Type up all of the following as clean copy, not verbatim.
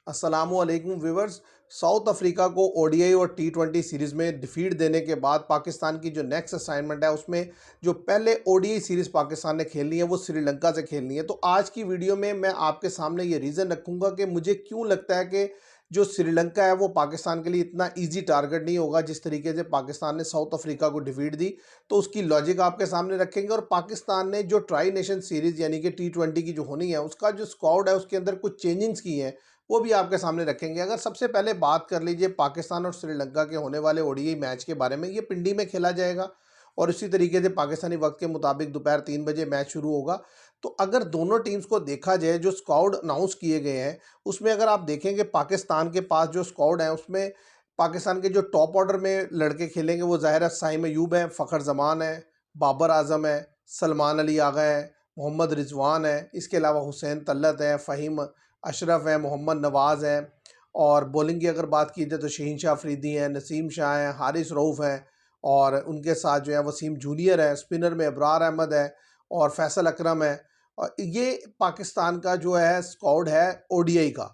अस्सलामुअलैकुम viewers. South Africa को ODI और टी20 सीरीज़ में डिफीट देने के बाद पाकिस्तान की जो नेक्स्ट असाइनमेंट है उसमें जो पहले ओडीआई सीरीज़ पाकिस्तान ने खेलनी है वो श्रीलंका से खेलनी है। तो आज की वीडियो में मैं आपके सामने ये रीज़न रखूंगा कि मुझे क्यों लगता है कि जो श्रीलंका है वो पाकिस्तान के लिए इतना ईजी टारगेट नहीं होगा जिस तरीके से पाकिस्तान ने साउथ अफ्रीका को डिफीट दी। तो उसकी लॉजिक आपके सामने रखेंगे और पाकिस्तान ने जो ट्राई नेशन सीरीज़ यानी कि टी20 की जो होनी है उसका जो स्क्वाड है उसके अंदर कुछ चेंजिंग्स की हैं वो भी आपके सामने रखेंगे। अगर सबसे पहले बात कर लीजिए पाकिस्तान और श्रीलंका के होने वाले ओडीआई मैच के बारे में, ये पिंडी में खेला जाएगा और इसी तरीके से पाकिस्तानी वक्त के मुताबिक दोपहर 3 बजे मैच शुरू होगा। तो अगर दोनों टीम्स को देखा जाए, जो स्क्वाड अनाउंस किए गए हैं उसमें अगर आप देखेंगे पाकिस्तान के पास जो स्क्वाड है उसमें पाकिस्तान के जो टॉप ऑर्डर में लड़के खेलेंगे वो ज़ाहिर है साइम अयूब है, फ़खर जमान है, बाबर आजम है, सलमान अली आगा है, मोहम्मद रिजवान है, इसके अलावा हुसैन तलत है, फ़हीम अशरफ है, मोहम्मद नवाज़ है। और बॉलिंग की अगर बात की जाए तो शहीन शाह अफरीदी हैं, नसीम शाह हैं, हारिस रऊफ़ हैं और उनके साथ जो है वसीम जूनियर है। स्पिनर में अबरार अहमद है और फैसल अकरम है। और ये पाकिस्तान का जो है स्क्वाड है ओडीआई का।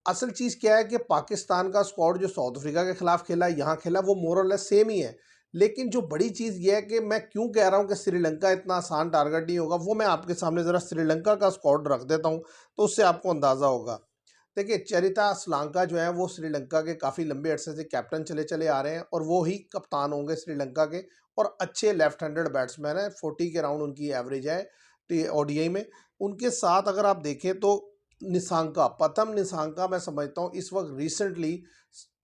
असल चीज़ क्या है कि पाकिस्तान का स्क्वाड जो साउथ अफ्रीका के खिलाफ खेला, यहाँ खेला, वो मोर और लेस सेम ही है। लेकिन जो बड़ी चीज़ ये है कि मैं क्यों कह रहा हूँ कि श्रीलंका इतना आसान टारगेट नहीं होगा, वो मैं आपके सामने ज़रा श्रीलंका का स्क्वाड रख देता हूँ तो उससे आपको अंदाज़ा होगा। देखिए, चरिता असलांका जो है वो श्रीलंका के काफ़ी लंबे अरसे से कैप्टन चले चले आ रहे हैं और वो ही कप्तान होंगे श्रीलंका के। और अच्छे लेफ्ट हैंडेड बैट्समैन हैं, 40 के राउंड उनकी एवरेज है ओडीआई में। उनके साथ अगर आप देखें तो निसांका, प्रथम निसांका, मैं समझता हूँ इस वक्त रिसेंटली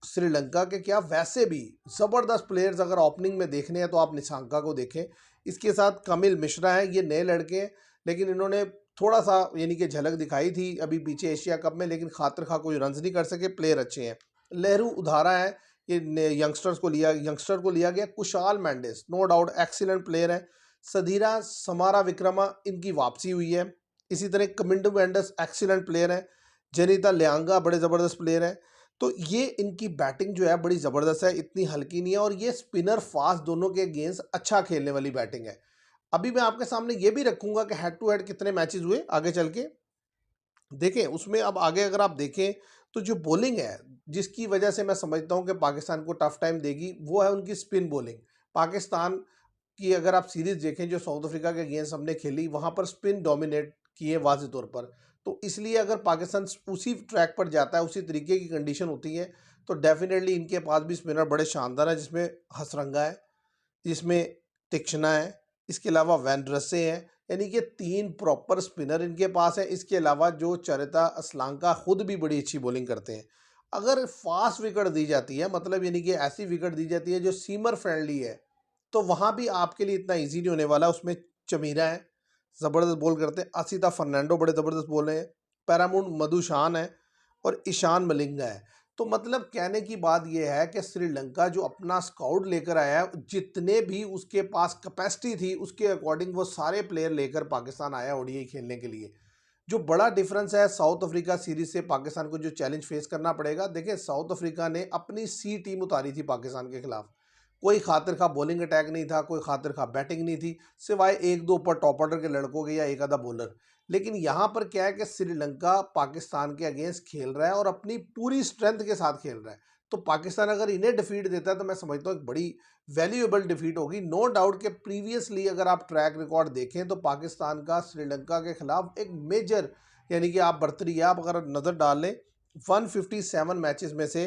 श्रीलंका के क्या वैसे भी ज़बरदस्त प्लेयर्स अगर ओपनिंग में देखने हैं तो आप निसांका को देखें। इसके साथ कमिल मिश्रा हैं, ये नए लड़के हैं लेकिन इन्होंने थोड़ा सा यानी कि झलक दिखाई थी अभी पीछे एशिया कप में, लेकिन खातिर खा कोई रन्स नहीं कर सके। प्लेयर अच्छे हैं। लहरू उधारा है, ये यंगस्टर को लिया गया। Kushal Mendis no doubt excellent player है। सधीरा समारा विक्रमा इनकी वापसी हुई है। इसी तरह कमिंडो वेंडस एक्सीलेंट प्लेयर है। जनीता लियांगा बड़े ज़बरदस्त प्लेयर हैं। तो ये इनकी बैटिंग जो है बड़ी ज़बरदस्त है, इतनी हल्की नहीं है और ये स्पिनर फास्ट दोनों के अगेंस्ट अच्छा खेलने वाली बैटिंग है। अभी मैं आपके सामने ये भी रखूंगा कि हेड टू हेड कितने मैचेस हुए आगे चल के देखें। उसमें अब आगे अगर आप देखें तो जो बॉलिंग है जिसकी वजह से मैं समझता हूं कि पाकिस्तान को टफ टाइम देगी वो है उनकी स्पिन बॉलिंग। पाकिस्तान की अगर आप सीरीज देखें जो साउथ अफ्रीका के अगेंस्ट हमने खेली, वहां पर स्पिन डोमिनेट किए वाज़ेह तौर पर। तो इसलिए अगर पाकिस्तान उसी ट्रैक पर जाता है, उसी तरीके की कंडीशन होती है, तो डेफिनेटली इनके पास भी स्पिनर बड़े शानदार है, जिसमें हसरंगा है, जिसमें तिक्शना है, इसके अलावा वैनड्रसे हैं। यानी कि 3 प्रॉपर स्पिनर इनके पास है। इसके अलावा जो चरिता असलांका खुद भी बड़ी अच्छी बॉलिंग करते हैं। अगर फास्ट विकेट दी जाती है, मतलब यानी कि ऐसी विकेट दी जाती है जो सीमर फ्रेंडली है, तो वहाँ भी आपके लिए इतना ईजी नहीं होने वाला। उसमें चमीरा है, ज़बरदस्त बॉल करते हैं। आसिता फर्नांडो बड़े ज़बरदस्त बॉल हैं। पैरामून मधुशान है और ईशान मलिंगा है। तो मतलब कहने की बात यह है कि श्रीलंका जो अपना स्काउट लेकर आया है, जितने भी उसके पास कैपेसिटी थी उसके अकॉर्डिंग वो सारे प्लेयर लेकर पाकिस्तान आया ओडीआई खेलने के लिए। जो बड़ा डिफरेंस है साउथ अफ्रीका सीरीज से पाकिस्तान को जो चैलेंज फेस करना पड़ेगा, देखिए साउथ अफ्रीका ने अपनी सी टीम उतारी थी पाकिस्तान के खिलाफ। कोई खातिर खा बॉलिंग अटैक नहीं था, कोई खातिर खा बैटिंग नहीं थी, सिवाय एक दो ऊपर टॉप ऑर्डर के लड़कों के या एक आधा बॉलर। लेकिन यहाँ पर क्या है कि श्रीलंका पाकिस्तान के अगेंस्ट खेल रहा है और अपनी पूरी स्ट्रेंथ के साथ खेल रहा है। तो पाकिस्तान अगर इन्हें डिफीट देता है तो मैं समझता हूँ एक बड़ी वैल्यूएबल डिफीट होगी। नो डाउट कि प्रीवियसली अगर आप ट्रैक रिकॉर्ड देखें तो पाकिस्तान का श्रीलंका के खिलाफ एक मेजर यानी कि आप बर्तरी आप अगर नज़र डाल लें, 157 मैचेस में से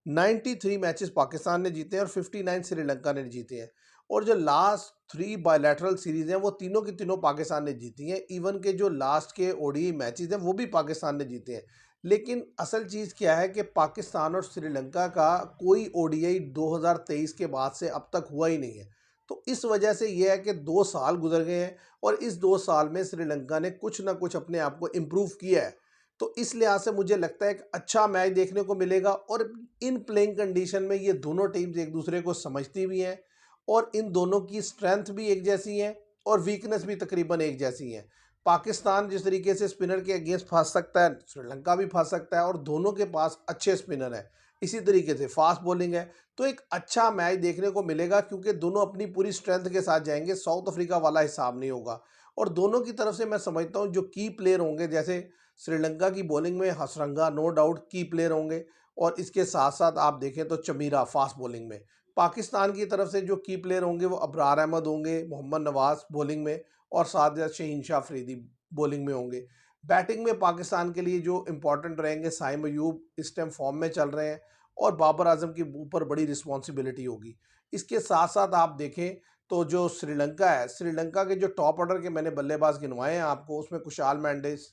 93 मैचेस पाकिस्तान ने जीते हैं और 59 श्रीलंका ने जीते हैं। और जो लास्ट 3 बायलैटरल सीरीज हैं वो तीनों की तीनों पाकिस्तान ने जीती हैं। इवन के जो लास्ट के ओडीआई मैचेस हैं वो भी पाकिस्तान ने जीते हैं। लेकिन असल चीज़ क्या है कि पाकिस्तान और श्रीलंका का कोई ओडीआई 2023 के बाद से अब तक हुआ ही नहीं है। तो इस वजह से यह है कि 2 साल गुजर गए हैं और इस 2 साल में श्रीलंका ने कुछ ना कुछ अपने आप को इम्प्रूव किया है। तो इस लिहाज से मुझे लगता है एक अच्छा मैच देखने को मिलेगा और इन प्लेइंग कंडीशन में ये दोनों टीम्स एक दूसरे को समझती भी हैं और इन दोनों की स्ट्रेंथ भी एक जैसी है और वीकनेस भी तकरीबन एक जैसी है। पाकिस्तान जिस तरीके से स्पिनर के अगेंस्ट फंस सकता है, श्रीलंका भी फंस सकता है और दोनों के पास अच्छे स्पिनर हैं। इसी तरीके से फास्ट बॉलिंग है। तो एक अच्छा मैच देखने को मिलेगा क्योंकि दोनों अपनी पूरी स्ट्रेंथ के साथ जाएंगे, साउथ अफ्रीका वाला हिसाब नहीं होगा। और दोनों की तरफ से मैं समझता हूँ जो की प्लेयर होंगे, जैसे श्रीलंका की बॉलिंग में हसरंगा नो डाउट की प्लेयर होंगे और इसके साथ साथ आप देखें तो चमीरा फास्ट बॉलिंग में। पाकिस्तान की तरफ से जो की प्लेयर होंगे वो अबरार अहमद होंगे, मोहम्मद नवाज बॉलिंग में और साथ ही शहीन शाह अफरीदी बॉलिंग में होंगे। बैटिंग में पाकिस्तान के लिए जो इंपॉर्टेंट रहेंगे साइम अयूब इस टाइम फॉर्म में चल रहे हैं और बाबर आजम के ऊपर बड़ी रिस्पॉन्सिबिलिटी होगी। इसके साथ साथ आप देखें तो जो श्रीलंका है, श्रीलंका के जो टॉप ऑर्डर के मैंने बल्लेबाज गिनवाए हैं आपको, उसमें कुशाल मेंडिस,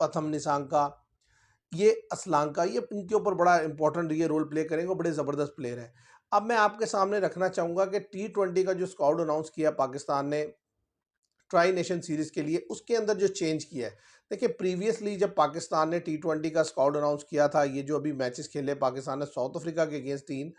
प्रथम निसांका, ये असलांका, ये इनके ऊपर बड़ा इंपॉर्टेंट ये रोल प्ले करेंगे और बड़े ज़बरदस्त प्लेयर हैं। अब मैं आपके सामने रखना चाहूँगा कि टी20 का जो स्क्वाड अनाउंस किया पाकिस्तान ने ट्राई नेशन सीरीज़ के लिए, उसके अंदर जो चेंज किया है, देखिए प्रीवियसली जब पाकिस्तान ने टी20 का स्क्वाड अनाउंस किया था, ये जो अभी मैचेस खेले पाकिस्तान ने साउथ अफ्रीका के अगेंस्ट 3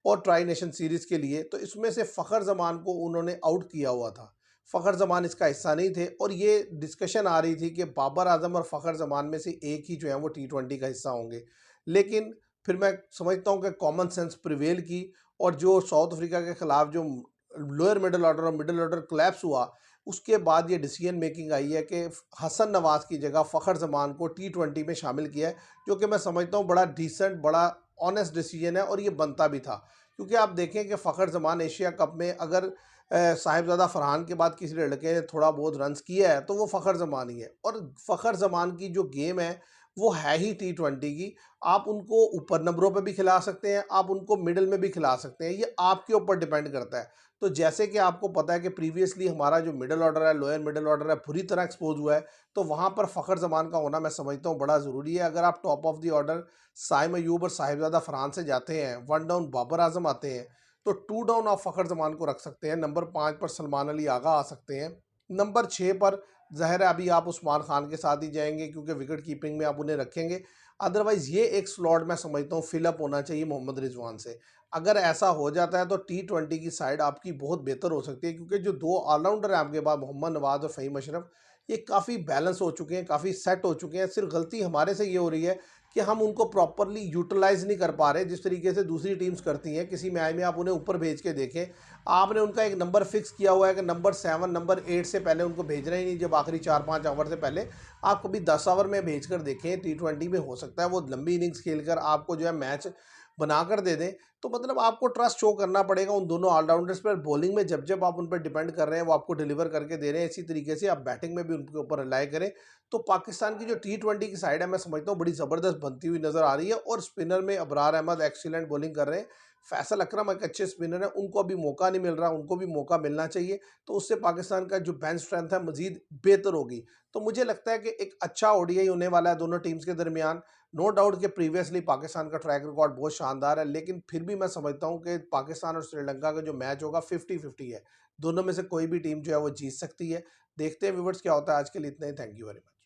और ट्राई नेशन सीरीज़ के लिए, तो इसमें से फ़खर जमान को उन्होंने आउट किया हुआ था। फ़खर जमान इसका हिस्सा नहीं थे और ये डिस्कशन आ रही थी कि बाबर आजम और फ़खर जमान में से एक ही जो है वो टी20 का हिस्सा होंगे। लेकिन फिर मैं समझता हूँ कि कॉमन सेंस प्रिवेल की और जो साउथ अफ्रीका के खिलाफ जो लोअर मिडल ऑर्डर और मिडल ऑर्डर कोलैप्स हुआ, उसके बाद ये डिसीजन मेकिंग आई है कि हसन नवाज की जगह फ़खर जमान को टी20 में शामिल किया है, जो कि मैं समझता हूँ बड़ा डिसेंट, बड़ा ऑनेस्ट डिसीजन है और ये बनता भी था। क्योंकि आप देखें कि फ़खर जमान एशिया कप में अगर साहिबजादा फरहान के बाद किसी लड़के ने थोड़ा बहुत रन्स किया है तो वो फ़खर जमान ही है और फ़खर जमान की जो गेम है वो है ही टी20 की। आप उनको ऊपर नंबरों पे भी खिला सकते हैं, आप उनको मिडल में भी खिला सकते हैं, ये आपके ऊपर डिपेंड करता है। तो जैसे कि आपको पता है कि प्रीवियसली हमारा जो मिडल ऑर्डर है, लोअर मिडल ऑर्डर है, बुरी तरह एक्सपोज हुआ है, तो वहाँ पर फ़खर जमान का होना मैं समझता हूँ बड़ा ज़रूरी है। अगर आप top of the order Saim Ayub और साहिबजादा फरहान से जाते हैं, 1 डाउन बाबर आजम आते हैं, तो 2 डाउन आप फ़खर जमान को रख सकते हैं। नंबर 5 पर सलमान अली आगा आ सकते हैं। नंबर 6 पर ज़ाहिर है अभी आप उस्मान खान के साथ ही जाएँगे क्योंकि विकेट कीपिंग में आप उन्हें रखेंगे। अदरवाइज़ ये एक स्लॉट मैं समझता हूँ फिल अप होना चाहिए मोहम्मद रिजवान से। अगर ऐसा हो जाता है तो टी20 की साइड आपकी बहुत बेहतर हो सकती है क्योंकि जो 2 ऑलराउंडर हैं आपके पास मोहम्मद नवाज और फ़हीम अशरफ, ये काफ़ी बैलेंस हो चुके हैं, काफ़ी सेट हो चुके हैं। सिर्फ गलती हमारे से ये हो रही है कि हम उनको प्रॉपरली यूटिलाइज़ नहीं कर पा रहे जिस तरीके से दूसरी टीम्स करती हैं। किसी मैच में आप उन्हें ऊपर भेज के देखें, आपने उनका एक नंबर फिक्स किया हुआ है कि नंबर 7, नंबर 8 से पहले उनको भेजना ही नहीं, जब आखिरी 4-5 ओवर से पहले आप कभी 10 ओवर में भेज कर देखें। टी20 में हो सकता है वो लंबी इनिंग्स खेलकर आपको जो है मैच बनाकर दे दें। तो मतलब आपको ट्रस्ट शो करना पड़ेगा उन दोनों ऑलराउंडर्स पर। बॉलिंग में जब जब आप उन पर डिपेंड कर रहे हैं वो आपको डिलीवर करके दे रहे हैं, इसी तरीके से आप बैटिंग में भी उनके ऊपर रिलाई करें। तो पाकिस्तान की जो टी20 की साइड है मैं समझता हूँ बड़ी ज़बरदस्त बनती हुई नज़र आ रही है और स्पिनर में अबरार अहमद एक्सीलेंट बॉलिंग कर रहे हैं। फैसल अकरम एक अच्छे स्पिनर हैं, उनको अभी मौका नहीं मिल रहा, उनको भी मौका मिलना चाहिए। तो उससे पाकिस्तान का जो बेंच स्ट्रेंथ है मज़ीद बेहतर होगी। तो मुझे लगता है कि एक अच्छा ओडीआई होने वाला है दोनों टीम्स के दरमियान। नो डाउट कि प्रीवियसली पाकिस्तान का ट्रैक रिकॉर्ड बहुत शानदार है, लेकिन फिर भी मैं समझता हूँ कि पाकिस्तान और श्रीलंका का जो मैच होगा 50-50 है। दोनों में से कोई भी टीम जो है वो जीत सकती है। देखते हैं व्यूअर्स क्या होता है। आज के लिए इतना ही। Thank you very much.